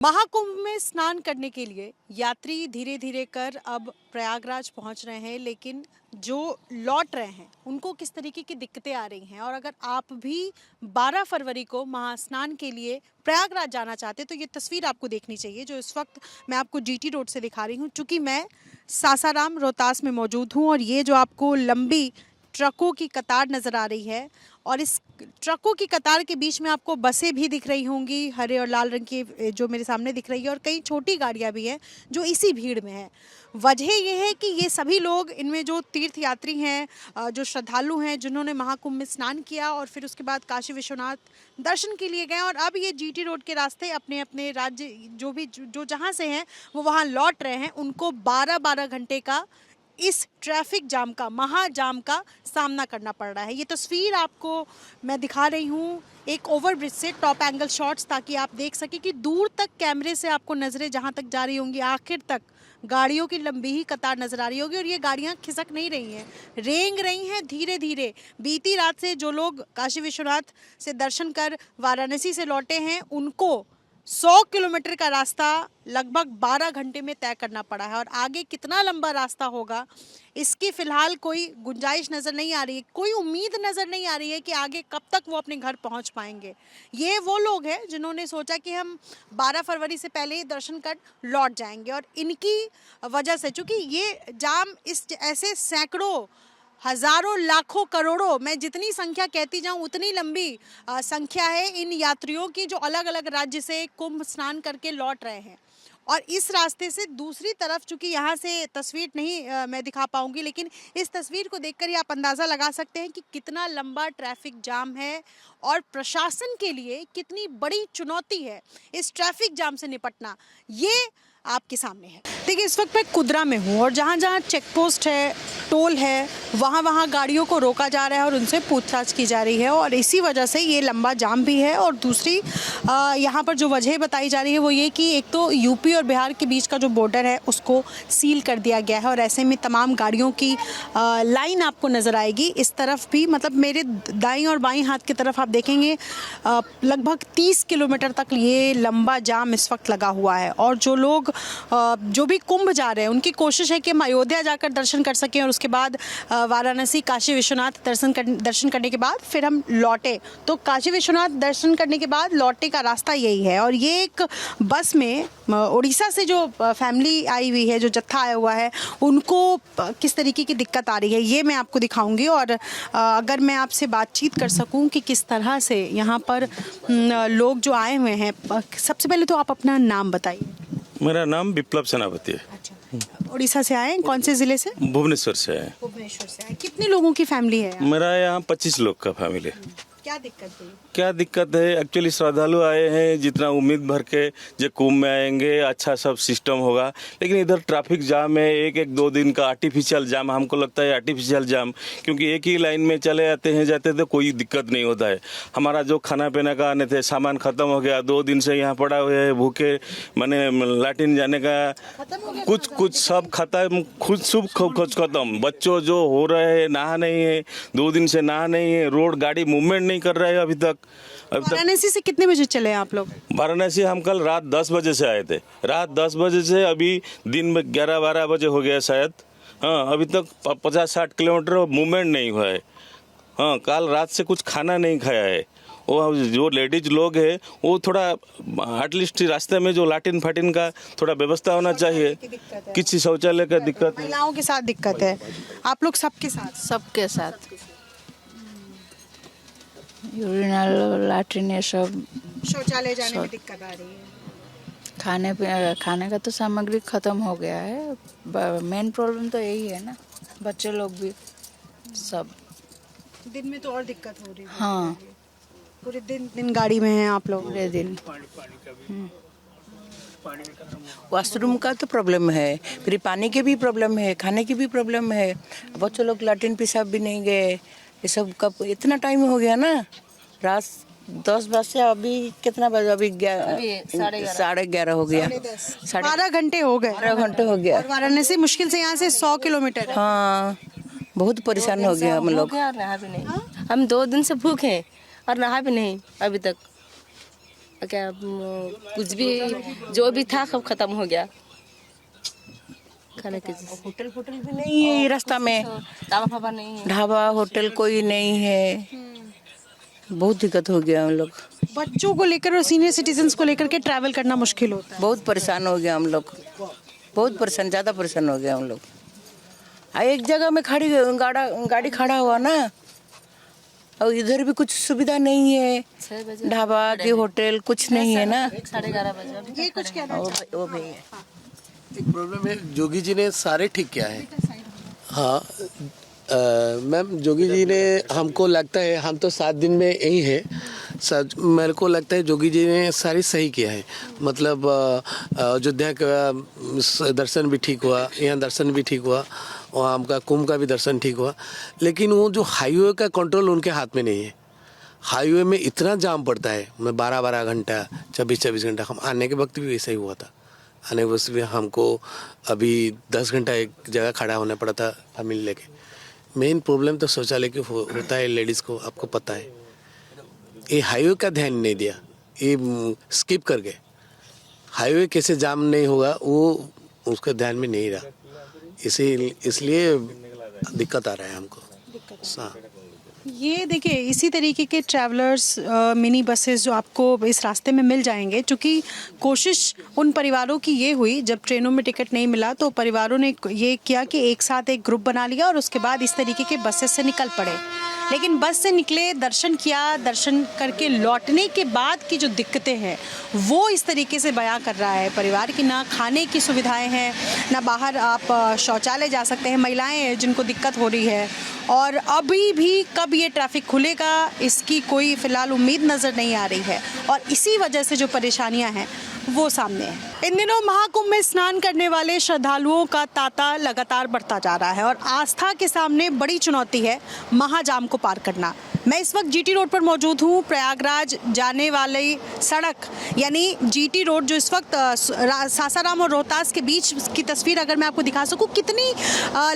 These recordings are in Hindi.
महाकुंभ में स्नान करने के लिए यात्री धीरे धीरे कर अब प्रयागराज पहुंच रहे हैं, लेकिन जो लौट रहे हैं उनको किस तरीके की दिक्कतें आ रही हैं। और अगर आप भी 12 फरवरी को महास्नान के लिए प्रयागराज जाना चाहते हैं तो ये तस्वीर आपको देखनी चाहिए जो इस वक्त मैं आपको जीटी रोड से दिखा रही हूँ। चूँकि मैं सासाराम रोहतास में मौजूद हूँ और ये जो आपको लंबी ट्रकों की कतार नज़र आ रही है और इस ट्रकों की कतार के बीच में आपको बसें भी दिख रही होंगी, हरे और लाल रंग की जो मेरे सामने दिख रही है, और कई छोटी गाड़ियां भी हैं जो इसी भीड़ में है। वजह यह है कि ये सभी लोग, इनमें जो तीर्थ यात्री हैं, जो श्रद्धालु हैं, जिन्होंने महाकुंभ में स्नान किया और फिर उसके बाद काशी विश्वनाथ दर्शन के लिए गए और अब ये जीटी रोड के रास्ते अपने अपने राज्य जो जहाँ से हैं वो वहाँ लौट रहे हैं, उनको 12-12 घंटे का इस ट्रैफिक जाम का, महाजाम का सामना करना पड़ रहा है। ये तस्वीर आपको मैं दिखा रही हूँ एक ओवरब्रिज से, टॉप एंगल शॉट्स, ताकि आप देख सकें कि दूर तक कैमरे से आपको नज़रें जहाँ तक जा रही होंगी, आखिर तक गाड़ियों की लंबी ही कतार नज़र आ रही होगी। और ये गाड़ियाँ खिसक नहीं रही हैं, रेंग रही हैं धीरे धीरे। बीती रात से जो लोग काशी विश्वनाथ से दर्शन कर वाराणसी से लौटे हैं उनको 100 किलोमीटर का रास्ता लगभग 12 घंटे में तय करना पड़ा है। और आगे कितना लंबा रास्ता होगा इसकी फ़िलहाल कोई गुंजाइश नज़र नहीं आ रही है, कोई उम्मीद नज़र नहीं आ रही है कि आगे कब तक वो अपने घर पहुंच पाएंगे। ये वो लोग हैं जिन्होंने सोचा कि हम 12 फरवरी से पहले ही दर्शन कर लौट जाएंगे, और इनकी वजह से, चूँकि ये जाम इस ऐसे सैकड़ों, हजारों, लाखों, करोड़ों, मैं जितनी संख्या कहती जाऊं उतनी लंबी संख्या है इन यात्रियों की जो अलग अलग राज्य से कुंभ स्नान करके लौट रहे हैं। और इस रास्ते से दूसरी तरफ, चूंकि यहाँ से तस्वीर नहीं मैं दिखा पाऊंगी, लेकिन इस तस्वीर को देखकर ही आप अंदाज़ा लगा सकते हैं कि कितना लंबा ट्रैफिक जाम है और प्रशासन के लिए कितनी बड़ी चुनौती है इस ट्रैफिक जाम से निपटना। ये आपके सामने है। देखिए, इस वक्त मैं कुदरा में हूँ और जहाँ जहाँ चेक पोस्ट है, टोल है, वहाँ वहाँ गाड़ियों को रोका जा रहा है और उनसे पूछताछ की जा रही है, और इसी वजह से ये लंबा जाम भी है। और दूसरी यहाँ पर जो वजह बताई जा रही है वो ये कि एक तो यूपी और बिहार के बीच का जो बॉर्डर है उसको सील कर दिया गया है और ऐसे में तमाम गाड़ियों की लाइन आपको नज़र आएगी। इस तरफ भी, मतलब मेरे दाईं और बाईं हाथ की तरफ आप देखेंगे लगभग 30 किलोमीटर तक ये लंबा जाम इस वक्त लगा हुआ है। और जो लोग जो भी कुंभ जा रहे हैं उनकी कोशिश है कि हम अयोध्या जाकर दर्शन कर सकें और उसके बाद वाराणसी काशी विश्वनाथ दर्शन करने के बाद फिर हम लौटे। तो काशी विश्वनाथ दर्शन करने के बाद लौटने का रास्ता यही है। और ये एक बस में उड़ीसा से जो फैमिली आई हुई है, जो जत्था आया हुआ है, उनको किस तरीके की दिक्कत आ रही है ये मैं आपको दिखाऊंगी। और अगर मैं आपसे बातचीत कर सकूं कि किस तरह से यहाँ पर लोग जो आए हुए हैं, सबसे पहले तो आप अपना नाम बताइए। मेरा नाम विप्लव सेनापति है। अच्छा, उड़ीसा से आए हैं? कौन से जिले से? भुवनेश्वर से है। भुवनेश्वर से आए। कितने लोगों की फैमिली है? मेरा यहाँ 25 लोग का फैमिली है। क्या दिक्कत है? क्या दिक्कत है, एक्चुअली श्रद्धालु आए हैं, जितना उम्मीद भर के जो कुंभ में आएंगे अच्छा सब सिस्टम होगा, लेकिन इधर ट्रैफिक जाम है, एक 2 दिन का आर्टिफिशियल जाम। हमको लगता है आर्टिफिशियल जाम, क्योंकि एक ही लाइन में चले आते हैं जाते तो कोई दिक्कत नहीं होता है। हमारा जो खाना पीना का आने थे सामान खत्म हो गया, 2 दिन से यहाँ पड़ा हुआ है भूखे, मैंने लैट्रिन जाने का कुछ सब खत्म, खुद सब कुछ खत्म। बच्चों जो हो रहे हैं, नहा नहीं है, 2 दिन से नहा नहीं है, रोड गाड़ी मूवमेंट नहीं कर रहे हैं अभी तक। वाराणसी से कितने बजे चले हैं आप लोग? वाराणसी हम कल रात 10 बजे से आए थे। रात 10 बजे से अभी दिन में 11-12 बजे हो गया शायद। हाँ, अभी तक 50-60 किलोमीटर मूवमेंट नहीं हुआ है। हाँ, कल रात से कुछ खाना नहीं खाया है। वो जो लेडीज लोग हैं वो थोड़ा एटलीस्ट रास्ते में जो लैट्रिन फाटिन का थोड़ा व्यवस्था होना चाहिए। किसी शौचालय का दिक्कत है, महिलाओं के साथ दिक्कत है। आप लोग सबके साथ? सबके साथ यूरिनल, लैट्रिन, ये सब, शौचालय जाने में दिक्कत आ रही है। खाने का तो सामग्री खत्म हो गया है। मेन प्रॉब्लम तो यही है ना, बच्चे लोग भी सब। दिन में तो और दिक्कत हो रही है। हाँ, पूरे दिन गाड़ी में हैं आप लोग? पूरे दिन। वॉशरूम का तो प्रॉब्लम है, फिर पानी के भी प्रॉब्लम है, खाने की भी प्रॉब्लम है। बच्चों लोग लैट्रिन पेशाब भी नहीं गए। ये सब कब, इतना टाइम हो गया ना, रात 10 बजे से अभी कितना बजे? अभी 11:30 हो गया। 12 घंटे हो गए। 12 घंटे हो गया। और वाराणसी मुश्किल से यहाँ से 100 किलोमीटर है। हाँ, बहुत परेशान हो गया हम लोग। नहा भी नहीं, हम 2 दिन से भूखे हैं और नहा भी नहीं अभी तक। क्या कुछ भी जो भी था सब खत्म हो गया खाने की चीज़। होटल भी नहीं है रास्ता में, ढाबा फाबा नहीं है। ढाबा होटल कोई नहीं है, बहुत दिक्कत हो गया हम लोग। बच्चों को लेकर और सीनियर सिटीजन्स को लेकर के ट्रैवल करना मुश्किल होता है। बहुत परेशान हो गया हम लोग, बहुत परेशान, ज़्यादा परेशान हो गया हम लोग। एक जगह में गाड़ी खड़ा हुआ ना, और इधर भी कुछ सुविधा नहीं है, 6 बजे ढाबा के होटल कुछ नहीं है ना। 11:30 बजे अभी ये कुछ कहना वो भी है। एक प्रॉब्लम है, जोगी जी ने सारे ठीक किया है। हाँ मैम, जोगी जी ने, हमको लगता है, हम तो 7 दिन में यही है, मेरे को लगता है जोगी जी ने सारी सही किया है। मतलब अयोध्या का दर्शन भी ठीक हुआ, यहाँ दर्शन भी ठीक हुआ, और हमका कुंभ का भी दर्शन ठीक हुआ। लेकिन वो जो हाईवे का कंट्रोल उनके हाथ में नहीं है। हाईवे में इतना जाम पड़ता है, मैं 12-12 घंटा, 24-24 घंटा, हम आने के वक्त भी ऐसा ही हुआ था। आने के वक्त भी हमको अभी 10 घंटा एक जगह खड़ा होना पड़ा था फैमिली लेके। मेन प्रॉब्लम तो शौचालय की होता है लेडीज़ को, आपको पता है। ये हाईवे का ध्यान नहीं दिया, ये स्किप कर गए। हाईवे कैसे जाम नहीं होगा वो उसका ध्यान में नहीं रहा, इसलिए दिक्कत आ रहा है हमको। हाँ, ये देखिए इसी तरीके के ट्रैवलर्स मिनी बसेस जो आपको इस रास्ते में मिल जाएंगे, क्योंकि कोशिश उन परिवारों की ये हुई, जब ट्रेनों में टिकट नहीं मिला तो परिवारों ने ये किया कि एक साथ एक ग्रुप बना लिया और उसके बाद इस तरीके के बसेस से निकल पड़े। लेकिन बस से निकले, दर्शन किया, दर्शन करके लौटने के बाद की जो दिक्कतें हैं वो इस तरीके से बयां कर रहा है परिवार की, ना खाने की सुविधाएं हैं, ना बाहर आप शौचालय जा सकते हैं, महिलाएं हैं जिनको दिक्कत हो रही है। और अभी भी कब ये ट्रैफिक खुलेगा इसकी कोई फ़िलहाल उम्मीद नज़र नहीं आ रही है, और इसी वजह से जो परेशानियां हैं वो सामने है। इन दिनों महाकुंभ में स्नान करने वाले श्रद्धालुओं का तांता लगातार बढ़ता जा रहा है और आस्था के सामने बड़ी चुनौती है महाजाम को पार करना। मैं इस वक्त जीटी रोड पर मौजूद हूँ। प्रयागराज जाने वाली सड़क यानी जीटी रोड, जो इस वक्त सासाराम और रोहतास के बीच की तस्वीर अगर मैं आपको दिखा सकूँ, कितनी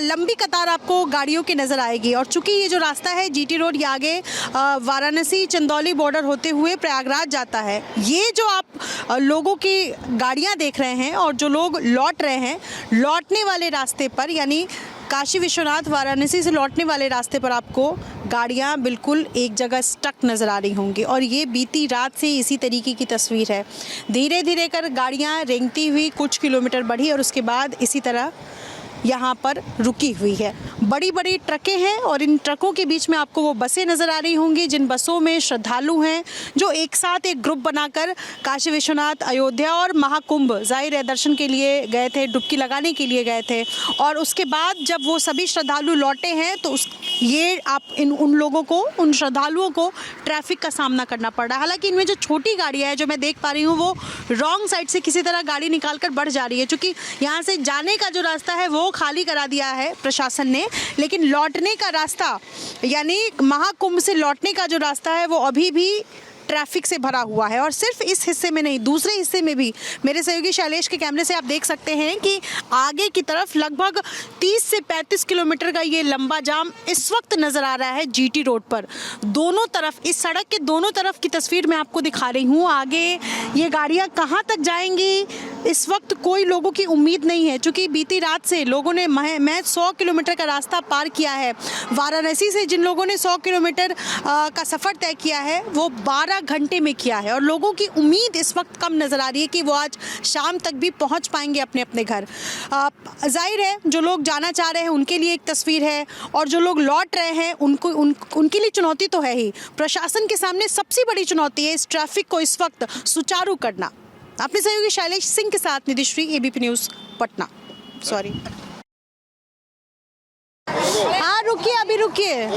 लंबी कतार आपको गाड़ियों की नज़र आएगी। और चूंकि ये जो रास्ता है जीटी रोड, ये आगे वाराणसी चंदौली बॉर्डर होते हुए प्रयागराज जाता है। ये जो आप लोगों की गाड़ियाँ देख रहे हैं और जो लोग लौट रहे हैं, लौटने वाले रास्ते पर यानी काशी विश्वनाथ वाराणसी से लौटने वाले रास्ते पर आपको गाड़ियां बिल्कुल एक जगह स्टक नज़र आ रही होंगी। और ये बीती रात से इसी तरीके की तस्वीर है। धीरे धीरे कर गाड़ियां रेंगती हुई कुछ किलोमीटर बढ़ी और उसके बाद इसी तरह यहाँ पर रुकी हुई है। बड़ी बड़ी ट्रकें हैं और इन ट्रकों के बीच में आपको वो बसें नज़र आ रही होंगी जिन बसों में श्रद्धालु हैं जो एक साथ एक ग्रुप बनाकर काशी विश्वनाथ, अयोध्या और महाकुंभ जाहिर है दर्शन के लिए गए थे, डुबकी लगाने के लिए गए थे। और उसके बाद जब वो सभी श्रद्धालु लौटे हैं तो ये आप उन लोगों को, उन श्रद्धालुओं को ट्रैफिक का सामना करना पड़ रहा है। हालांकि इनमें जो छोटी गाड़ियाँ हैं जो मैं देख पा रही हूँ वो रॉन्ग साइड से किसी तरह गाड़ी निकाल कर बढ़ जा रही है, चूँकि यहाँ से जाने का जो रास्ता है वो खाली करा दिया है प्रशासन ने, लेकिन लौटने का रास्ता यानी महाकुंभ से लौटने का जो रास्ता है वो अभी भी ट्रैफिक से भरा हुआ है। और सिर्फ इस हिस्से में नहीं, दूसरे हिस्से में भी मेरे सहयोगी शैलेश के कैमरे से आप देख सकते हैं कि आगे की तरफ लगभग 30 से 35 किलोमीटर का ये लंबा जाम इस वक्त नज़र आ रहा है जीटी रोड पर। दोनों तरफ, इस सड़क के दोनों तरफ की तस्वीर मैं आपको दिखा रही हूँ। आगे ये गाड़ियाँ कहाँ तक जाएंगी इस वक्त कोई लोगों की उम्मीद नहीं है, क्योंकि बीती रात से लोगों ने मैं 100 किलोमीटर का रास्ता पार किया है। वाराणसी से जिन लोगों ने 100 किलोमीटर का सफ़र तय किया है वो 12 घंटे में किया है और लोगों की उम्मीद इस वक्त कम नज़र आ रही है कि वो आज शाम तक भी पहुंच पाएंगे अपने अपने घर। जाहिर है जो लोग जाना चाह रहे हैं उनके लिए एक तस्वीर है और जो लोग लौट रहे हैं उनके लिए चुनौती तो है ही। प्रशासन के सामने सबसे बड़ी चुनौती है इस ट्रैफिक को इस वक्त सुचारू करना। अपने सहयोगी शैलेश सिंह के साथ Nidhishree, ABP news Patna. Sorry, हाँ रुकिए, अभी रुकिए।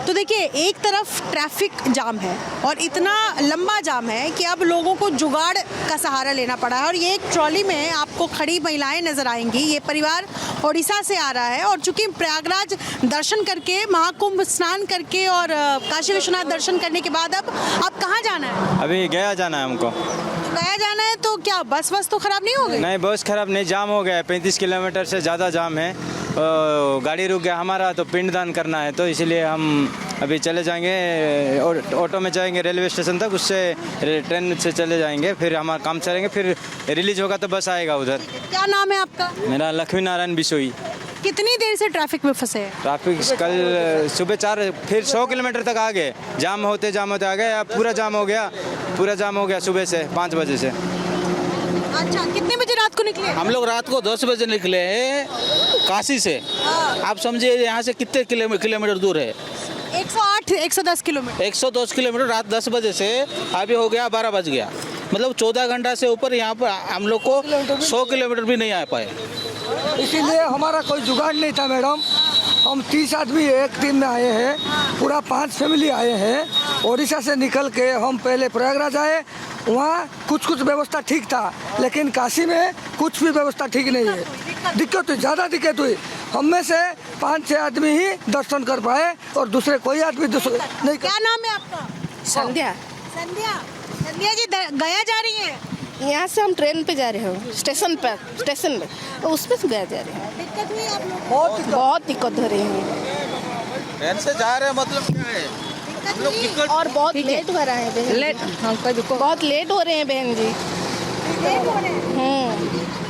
तो देखिए एक तरफ ट्रैफिक जाम है और इतना लंबा जाम है कि अब लोगों को जुगाड़ का सहारा लेना पड़ा है। और ये एक ट्रॉली में आपको खड़ी महिलाएं नज़र आएंगी। ये परिवार ओडिशा से आ रहा है और चूंकि प्रयागराज दर्शन करके, महाकुंभ स्नान करके और काशी विश्वनाथ दर्शन करने के बाद अब कहाँ जाना है? अभी गया जाना है हमको। तो गया जाना है तो क्या बस तो ख़राब नहीं हो गई? नहीं, बस खराब नहीं, जाम हो गया है। 35 किलोमीटर से ज़्यादा जाम है। गाड़ी रुक गया हमारा, तो पिंडदान करना है तो इसलिए हम अभी चले जाएंगे ऑटो में जाएंगे रेलवे स्टेशन तक, उससे ट्रेन से चले जाएंगे, फिर हमारा काम चलेंगे, फिर रिलीज होगा तो बस आएगा उधर। क्या नाम है आपका? मेरा लक्ष्मी नारायण बिशोई। कितनी देर से ट्रैफिक में फंसे हैं? ट्रैफिक कल सुबह 4 फिर 100 किलोमीटर तक आ गए, जाम होते आ गए, अब पूरा जाम हो गया सुबह से 5 बजे से। अच्छा, कितने बजे रात को निकले? हम लोग रात को 10 बजे निकले हैं काशी से। आप समझिए यहाँ से कितने किलोमीटर दूर है? 108 110 किलोमीटर। 110 किलोमीटर रात 10 बजे से अभी हो गया 12 बज गया, मतलब 14 घंटा से ऊपर यहाँ पर हम लोग को 100 किलोमीटर भी नहीं आ पाए। इसीलिए हमारा कोई जुगाड़ नहीं था मैडम। हम 30 आदमी एक दिन में आए हैं, पूरा 5 फैमिली आए हैं। उड़ीसा से निकल के हम पहले प्रयागराज आए, वहाँ कुछ व्यवस्था ठीक था, लेकिन काशी में कुछ भी व्यवस्था ठीक नहीं है। दिक्कत हुई, ज़्यादा दिक्कत हुई। हम में से 5-6 आदमी ही दर्शन कर पाए और दूसरे कोई आदमी नहीं। क्या नाम है आपका? संध्या। संध्या जी गया जा रही है? यहाँ से हम ट्रेन पे जा रहे हो, स्टेशन में उस पर से गया जा रहे हैं। दिक्कत हुई आप लोग? बहुत दिक्कत हो रही है ट्रेन से जा रहे हैं, मतलब क्या है? हम लोग टिकट और बहुत लेट हो रहा है बहन। बहुत लेट हो रहे हैं बहन जी।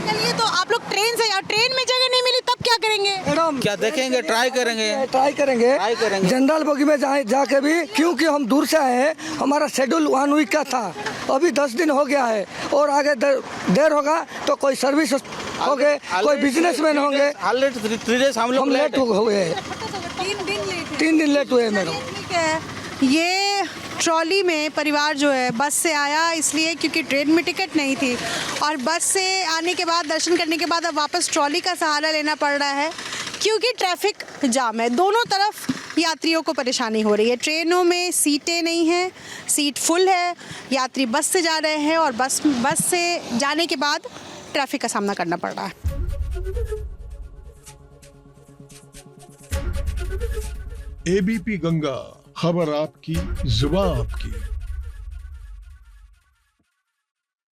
चलिए, तो आप लोग ट्रेन से, और ट्रेन में जगह नहीं मिली तब क्या करेंगे? मैडम क्या देखेंगे? ट्राई करेंगे। जनरल बोगी में जाके भी, क्योंकि हम दूर से आए हैं, हमारा शेड्यूल 1 वीक का था, अभी 10 दिन हो गया है और आगे देर होगा तो कोई सर्विस हो गए, कोई बिजनेसमैन होंगे। ऑलरेडी 3 डेज हम लोग लेट हुए हैं, 3 दिन लेट हुए मैडम। ठीक है, ये ट्रॉली में परिवार जो है बस से आया इसलिए क्योंकि ट्रेन में टिकट नहीं थी, और बस से आने के बाद, दर्शन करने के बाद अब वापस ट्रॉली का सहारा लेना पड़ रहा है क्योंकि ट्रैफिक जाम है। दोनों तरफ यात्रियों को परेशानी हो रही है। ट्रेनों में सीटें नहीं हैं, सीट फुल है, यात्री बस से जा रहे हैं और बस से जाने के बाद ट्रैफिक का सामना करना पड़ रहा है। एबीपी गंगा, खबर आपकी, जुबान आपकी।